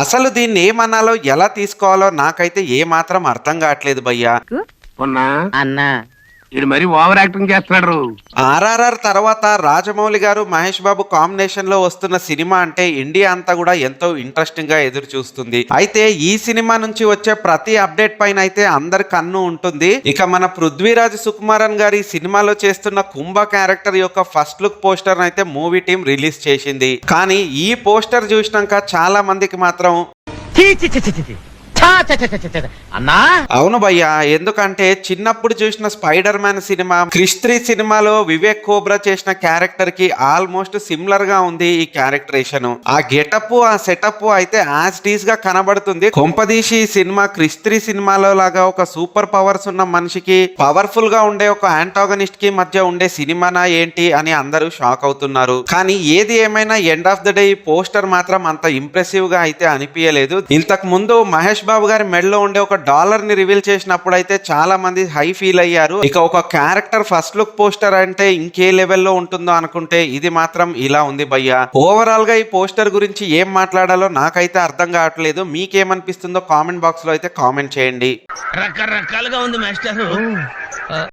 అసలు దీన్ని ఏమనాలో ఎలా తీసుకోవాలో నాకైతే ఏ మాత్రం అర్థం కావట్లేదు భయ్యా. అన్నా ఇది మరి ఓవర్ యాక్టింగ్ చేస్తున్నాడు. ఆర్ఆర్ఆర్ తర్వాత రాజమౌళి గారు మహేష్ బాబు కాంబినేషన్ లో వస్తున్న సినిమా అంటే ఇండియా అంతా కూడా ఎంతో ఇంట్రెస్టింగ్ గా ఎదురు చూస్తుంది. అయితే ఈ సినిమా నుంచి వచ్చే ప్రతి అప్డేట్ పైన అయితే అందరి కన్ను ఉంటుంది. ఇక మన పృథ్వీరాజ్ సుకుమారన్ గారి సినిమాలో చేస్తున్న కుంభ క్యారెక్టర్ యొక్క ఫస్ట్ లుక్ పోస్టర్ అయితే మూవీ టీం రిలీజ్ చేసింది. కానీ ఈ పోస్టర్ చూసినాక చాలా మందికి మాత్రం అన్నా అవును భయ్యా, ఎందుకంటే చిన్నప్పుడు చూసిన స్పైడర్ మ్యాన్ సినిమా, క్రిష్ 3 సినిమాలో వివేక్ కోబ్రా చేసిన క్యారెక్టర్ కి ఆల్మోస్ట్ సిమిలర్ గా ఉంది ఈ క్యారెక్టరేషన్. ఆ గెటప్ ఆ సెటప్ అయితే యాజ్ టీజ్ గా కనబడుతుంది. కొంపదీసి ఈ సినిమా క్రిష్ 3 సినిమాలో లాగా ఒక సూపర్ పవర్స్ ఉన్న మనిషికి పవర్ఫుల్ గా ఉండే ఒక యాంటాగనిస్ట్ కి మధ్య ఉండే సినిమానా ఏంటి అని అందరూ షాక్ అవుతున్నారు. కానీ ఏది ఏమైనా ఎండ్ ఆఫ్ ద డే ఈ పోస్టర్ మాత్రం అంత ఇంప్రెసివ్ గా అయితే అనిపించలేదు. ఇంతకు ముందు మహేష్ బాబు గారి మెడలో ఉండే ఒక డాలర్ ని రివీల్ చేసినప్పుడు అయితే చాలా మంది హై ఫీల్ అయ్యారు. ఇక ఒక క్యారెక్టర్ ఫస్ట్ లుక్ పోస్టర్ అంటే ఇంకే లెవెల్లో ఉంటుందో అనుకుంటే ఇది మాత్రం ఇలా ఉంది భయ్యా. ఓవరాల్ గా ఈ పోస్టర్ గురించి ఏం మాట్లాడాలో నాకైతే అర్థం కావట్లేదు. మీకేమనిపిస్తుందో కామెంట్ బాక్స్ లో అయితే కామెంట్ చేయండి. రకరకాలుగా ఉంది మాస్టర్.